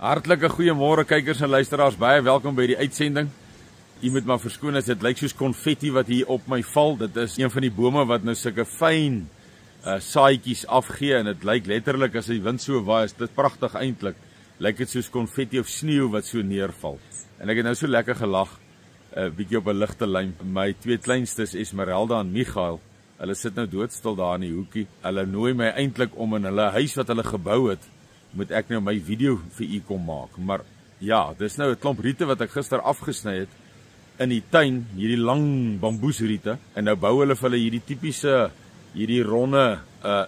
Hartlike goeiemôre kykers en luisteraars, baie welkom by die uitsending. U moet maar verskoon as dit lyk soos konfetti wat hier op my val. Dit is een van die bome wat nou sulke fyn saadjies afgee en dit lyk letterlik as die wind so waai, is dit pragtig eintlik. Lyk dit soos konfetti of sneeu wat so neerval. En ek het nou so lekker gelag, bietjie op 'n ligte lyn. My twee kleinstes, Esmeralda en Michael, hulle sit nou doodstil daar in die hoekie. Hulle nooi my eintlik om in hulle huis wat hulle gebou het, moet ek nou my video vir u kom maak. Maar ja, dis nou 'n klomp riete wat ek gister afgesny het in die tuin, hierdie lang bamboesriete, en nou bou hulle vir hulle hierdie tipiese, hierdie ronde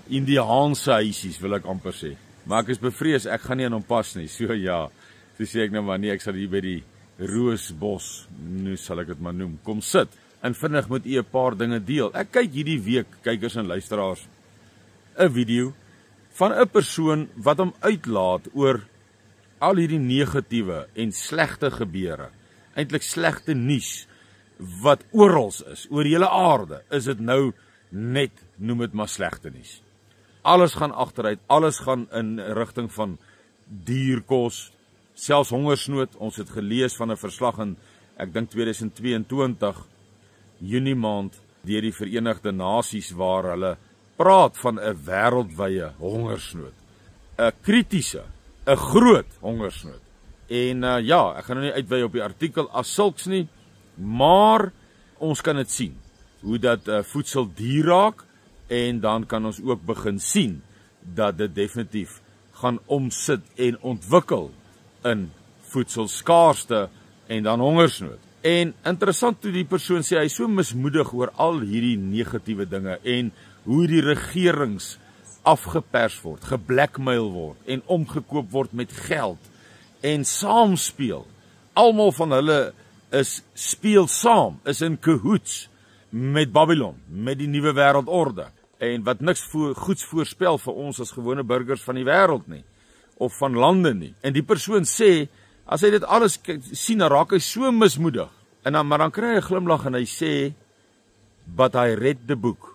Indiaanse huisies, wil ek amper sê. Maar ek is bevrees, ek gaan nie aan hom pas nie. So ja, so sê ek nou maar nee, ek sal hier by die Roosbos, nou sal ek dit maar noem, kom sit. En vinnig moet u 'n paar dinge deel. Ek kyk hierdie week, kykers en luisteraars, 'n video van 'n persoon wat hom uitlaat oor al hierdie negatiewe en slegte gebeure, eintlik slegte nuus wat oral is, oor die hele aarde, is dit nou net, noem dit maar slegte nuus. Alles gaan agteruit, alles gaan in rigting van dierkos, selfs hongersnood. Ons het gelees van 'n verslag in, ek dink 2022, Junie maand, deur die Verenigde Nasies, waar hulle praat van 'n wêreldwye hongersnood. 'n kritiese, 'n groot hongersnood. En ja, ek gaan nou nie uitwy op die artikel as sulks nie, maar ons kan dit sien, hoe dat voedsel duur raak, en dan kan ons ook begin sien dat dit definitief gaan omsit en ontwikkel in voedselskaarste en dan hongersnood. En interessant hoe die persoon sê, hy is so mismoedig oor al hierdie negatiewe dinge en hoe die regerings afgepers word, geblackmail word en omgekoop word met geld en saamspeel. Almal van hulle speel saam, is in cahoots met Babylon, met die nuwe wêreldorde, en wat niks goeds voorspel vir ons as gewone burgers van die wêreld nie, of van lande nie. En die persoon sê, as hy dit alles sien, dan raak hy so mismoedig, maar dan kry hy 'n glimlag en hy sê, but I read the book.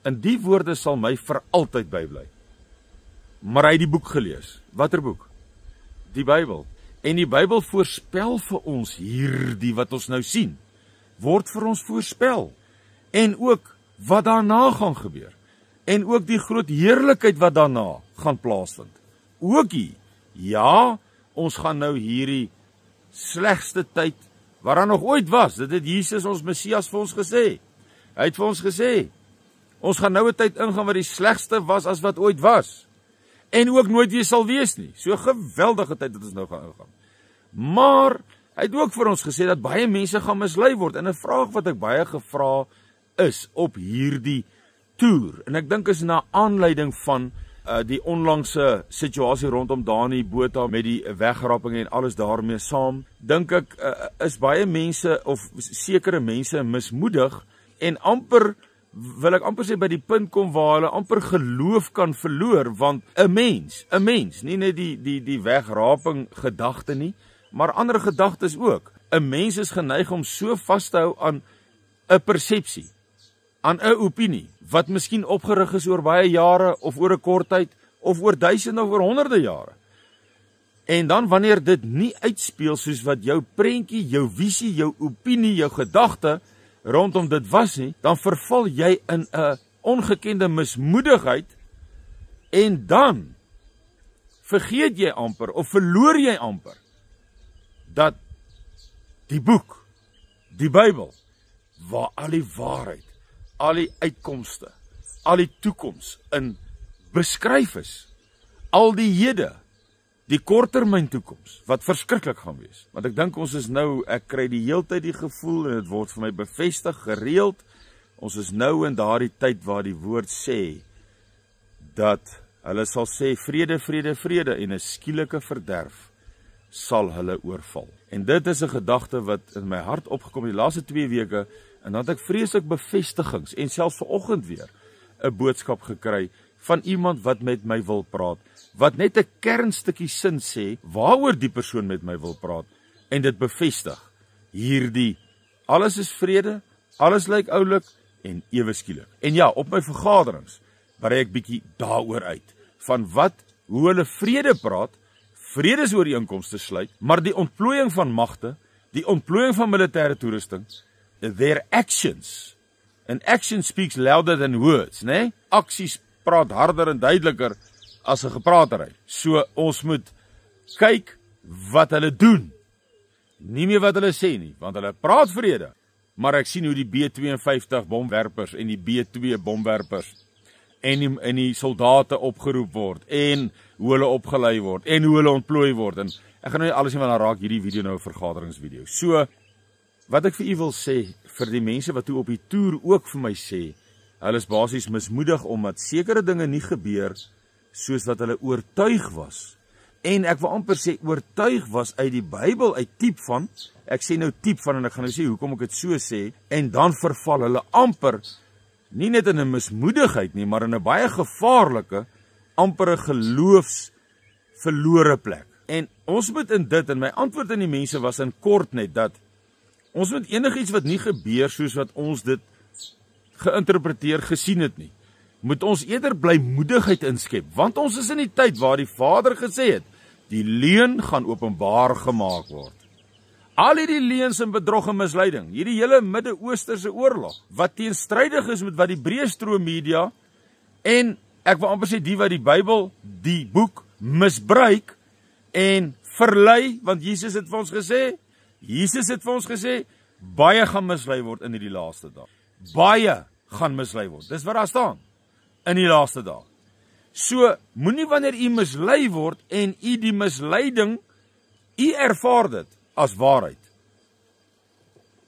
En die woorde sal my vir altyd bybly. Maar hy het die boek gelees. Watter boek? Die Bybel. En die Bybel voorspel vir ons hierdie wat ons nou sien, word vir ons voorspel. En ook wat daarna gaan gebeur. En ook die groot heerlikheid wat daarna gaan plaasvind. Ookie, ja, ons gaan nou hierdie slegste tyd, waar daar nog ooit was, dit het Jesus ons Messias vir ons gesê. Hy het vir ons gesê, ons gaan nou 'n tyd ingaan wat die slegste was as wat ooit was. En ook nooit weer sal wees nie. So 'n geweldige tyd wat ons nou gaan ingaan. Maar hy het ook vir ons gesê dat baie mense gaan mislei word. En 'n vraag wat ek baie gevra is op hierdie toer, en ek dink is na aanleiding van die onlangse situasie rondom Dani Botha met die wegraping en alles daarmee saam, dink ek is baie mense of sekere mense mismoedig en amper, wil ek amper sê, by die punt kom waar hulle amper geloof kan verloor, want 'n mens, nie net die wegraping gedagte nie, maar ander gedagtes ook. 'n Mens is geneig om so vas te hou aan 'n persepsie, aan 'n opinie, wat miskien opgerig is oor baie jare, of oor 'n kort tyd, of oor duisende of oor honderde jare. En dan wanneer dit nie uitspeel soos wat jou prentjie, jou visie, jou opinie, jou gedagte rondom dit was nie, dan verval jy in 'n ongekende mismoedigheid, en dan vergeet jy amper, of verloor jy amper, dat die boek, die Bybel, waar al die waarheid, al die uitkomste, al die toekoms in beskryf is, al die hede, die korttermyn toekoms, wat verskriklik gaan wees. Want ek dink ons is nou, ek kry die heeltyd die gevoel, en dit word vir my bevestig, gereeld, ons is nou in daardie tyd waar die woord sê, dat hulle sal sê, vrede, vrede, vrede, en 'n skielike verderf sal hulle oorval. En dit is 'n gedagte wat in my hart opgekom die laaste 2 weke, en dan het ek vreeslik bevestigings, en selfs vanoggend weer 'n boodskap gekry van iemand wat met my wil praat, wat net 'n kernstukkie sin sê, waaroor die persoon met my wil praat, en dit bevestig, hierdie, alles is vrede, alles lyk oulik, en ewe skielik. En ja, op my vergaderings, brei ek bietjie daaroor uit, van hoe hulle vrede praat, vredesooreenkomste sluit, maar die ontplooiing van magte, die ontplooiing van militêre toerusting, their actions, and action speaks louder than words, né? Aksies praat harder en duideliker as 'n gepraatery. So ons moet kyk wat hulle doen, nie meer wat hulle sê nie, want hulle praat vrede, maar ek sien hoe die B-52 bomwerpers en die B-2 bomwerpers en die soldate opgeroep word, en hoe hulle opgelei word, en hoe hulle ontplooi word, en ek gaan nou nie alles nie, want dan raak hierdie video nou 'n vergaderingsvideo. So, wat ek vir u wil sê, vir die mense wat toe op die toer ook vir my sê, hulle is basies mismoedig omdat sekere dinge nie gebeur soos wat hulle oortuig was. En ek wil amper sê oortuig was uit die Bybel, uit tipe van, ek sê nou tipe van, en ek gaan nou sê hoekom ek dit so sê, en dan verval hulle amper, nie net in 'n mismoedigheid nie, maar in 'n baie gevaarlike, amper 'n geloofsverlore plek. En ons moet in dit, en my antwoord aan die mense was in kort net dat, ons moet enigiets wat nie gebeur soos wat ons dit geïnterpreteer, gesien het nie, moet ons eerder blymoedigheid inskep, want ons is in die tyd waar die Vader gesê het, die leuen gaan openbaar gemaak word. Al hierdie leuns en bedrog en misleiding, hierdie hele Midde-Oosterse oorlog, wat teenstrydig is met wat die breë stroom media, en ek wil amper sê die wat die Bybel, die boek, misbruik, en verlei, want Jesus het vir ons gesê, baie gaan mislei word in die laaste dag. Baie gaan mislei word, dis wat daar staan, in die laaste dag. So, moenie wanneer u mislei word, en u die misleiding, u ervaar dit, as waarheid.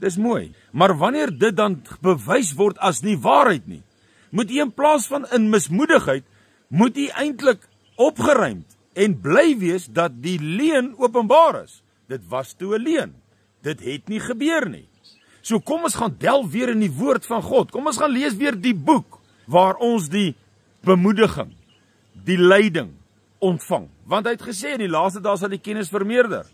Dis mooi, maar wanneer dit dan bewys word as nie waarheid nie, moet u in plaas van in mismoedigheid, moet u eintlik opgeruimd en bly wees dat die leuen openbaar is. Dit was toe 'n leuen. Dit het nie gebeur nie. So kom ons gaan delf weer in die woord van God. Kom ons gaan lees weer die boek waar ons die bemoediging, die leiding ontvang. Want hy het gesê in die laaste dae sal die kennis vermeerder.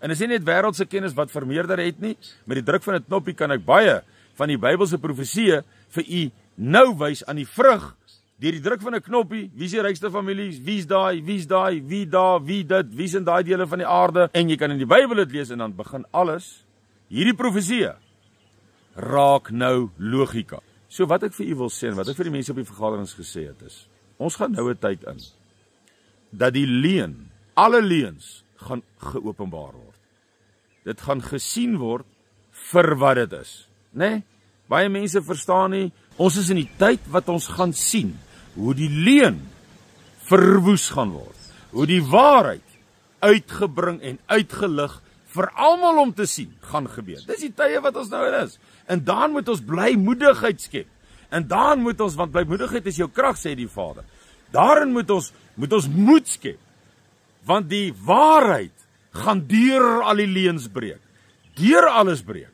En dit is nie net wêreldse kennis wat vermeerder het nie. Met die druk van 'n knoppie kan ek baie van die Bybelse profesieë vir u nou wys aan die vrug. Deur die druk van 'n knoppie, wie is die rykste families, wie's daai, wie daar, wie dit, wie's in daai dele van die aarde, en jy kan in die Bybel dit lees en dan begin alles, hierdie profesieë, raak nou logika. So wat ek vir u wil sê, en wat ek vir die mense op die vergaderings gesê het is, ons gaan nou 'n tyd in, dat die leuen, alle leuns, gaan geopenbaar word. Dit gaan gesien word vir wat dit is, né? Baie mense verstaan nie, ons is in die tyd wat ons gaan sien, hoe die leuen verwoes gaan word, hoe die waarheid uitgebring en uitgelig vir almal om te sien, gaan gebeur. Dis die tye wat ons nou in is. En dan moet ons blymoedigheid skep. En dan moet ons, want blymoedigheid is jou krag, sê die Vader. Daarin moet ons moed skep. Want die waarheid gaan deur al die leuns breek. Deur alles breek.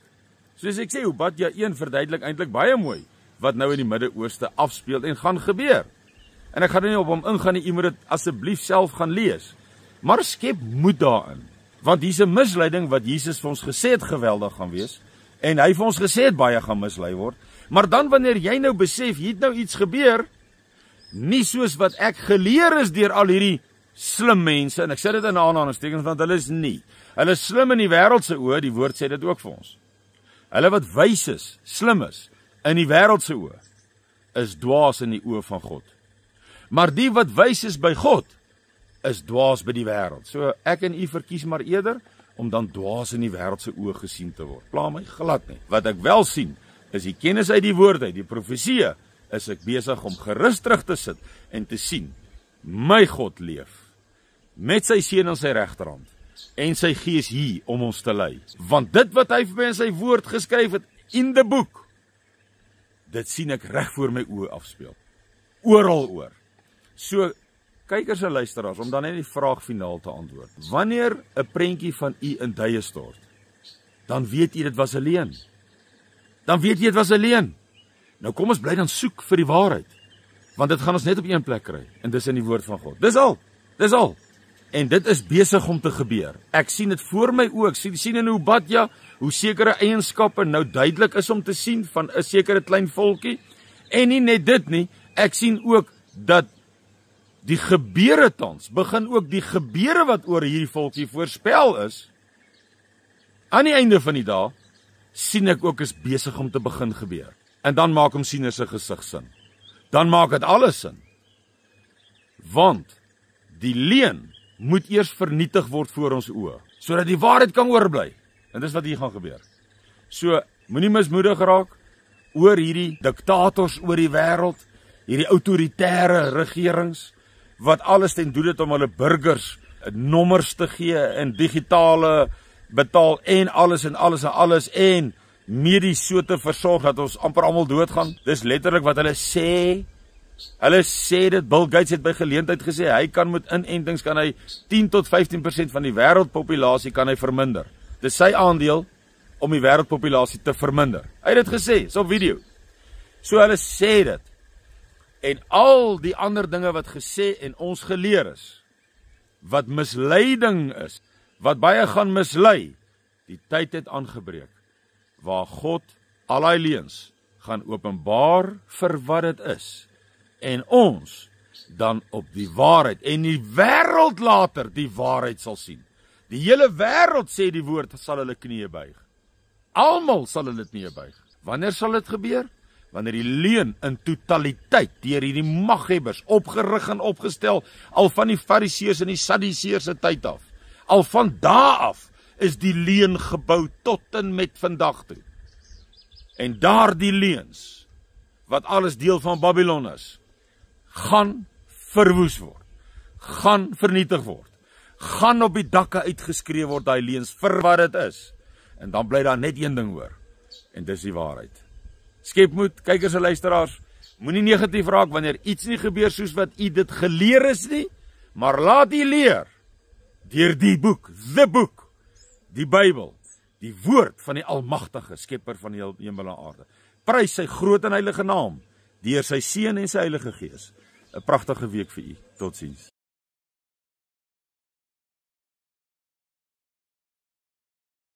Soos ek sê, Obadja 1 verduidelik eintlik baie mooi wat nou in die Midde-Ooste afspeel en gaan gebeur. En ek gaan nie op hom ingaan nie, u moet dit asseblief self gaan lees. Maar skep moed daarin. Want hier's 'n misleiding wat Jesus vir ons gesê het geweldig gaan wees, en hy vir ons gesê het baie gaan mislei word. Maar dan wanneer jy nou besef, hier het nou iets gebeur, nie soos wat ek geleer is deur al hierdie slim mense, en ek sê dit in aanhalingstekens want hulle is nie. Hulle is slim in die wêreldse oë, die woord sê dit ook vir ons. Hulle wat wys is, slim is, in die wêreldse oë, is dwaas in die oë van God. Maar die wat wys is by God, is dwaas by die wêreld. So ek en u verkies maar eerder, om dan dwaas in die wêreldse oë gesien te word. Pla my glad nie. Wat ek wel sien, is die kennis uit die woord uit, die profesieë, is ek besig om gerus terug te sit, en te sien, my God leef, met sy seun aan sy regterhand, en sy gees hier om ons te lei. Want dit wat hy vir my in sy woord geskryf het, in die boek, dit sien ek reg voor my oë afspeel. Oral oor. So, kykers en luisteraars, om dan net die vraag finaal te antwoord. Wanneer 'n prentjie van u in duie stort, dan weet u dit was 'n leuen. Dan weet u dit was 'n leuen. Nou kom ons bly dan soek vir die waarheid. Want dit gaan ons net op een plek kry, en dis in die woord van God. Dis al. En dit is besig om te gebeur. Ek sien dit voor my oë. Ek sien in Obadja hoe sekere eienskappe nou duidelik is om te sien van 'n sekere klein volkie. En nie net dit nie, ek sien ook dat die gebeure tans, begin ook die gebeure wat oor hierdie volkie voorspel is, aan die einde van die dag, sien ek ook is besig om te begin gebeur. En dan maak hom siener se gesig sin. Dan maak dit alles sin. Want die leuen moet eers vernietig word voor ons oë, sodat die waarheid kan oorbly. En dis wat hier gaan gebeur. So, moenie mismoedig raak oor hierdie diktators oor die wêreld, hierdie autoritaire regerings, wat alles ten doel het om hulle burgers nommers te gee en digitale betaal en alles en medies so te versorg dat ons amper almal doodgaan. Dis letterlik wat hulle sê. Hulle sê dit, Bill Gates het by geleentheid gesê, hy kan met inentings kan hy 10 tot 15% van die wêreldpopulasie kan hy verminder. Dis sy aandeel om die wêreldpopulasie te verminder. Hy het dit gesê, is op video. So hulle sê dit. En al die ander dinge wat gesê en ons geleer is, wat misleiding is, wat baie gaan mislei, die tyd het aangebreek, waar God al die leuns gaan openbaar vir wat dit is, en ons dan op die waarheid, en die wêreld later die waarheid sal sien. Die hele wêreld sê die woord, sal hulle knieë buig. Almal sal hulle knieë buig. Wanneer sal dit gebeur? Wanneer die leuen in totaliteit deur hierdie maghebbers opgerig en opgestel, al van die Fariseërs en die Sadduseërs se tyd af. Al van daar af is die leuen gebou tot en met vandag toe. En daardie leuns, wat alles deel van Babylon is, gaan verwoes word, gaan vernietig word, gaan op die dakke uitgeskree word, daai leuns vir wat dit is. En dan bly daar net een ding hoor, en dis die waarheid. Skep moed, kykers en luisteraars, moenie negatief raak wanneer iets nie gebeur soos wat u dit geleer is nie, maar laat u leer, deur die boek, die Bybel, die woord van die almagtige skepper van die hemel en aarde. Prys sy groot en heilige naam, deur sy Seun en sy Heilige Gees. 'n Pragtige week vir u. Totsiens.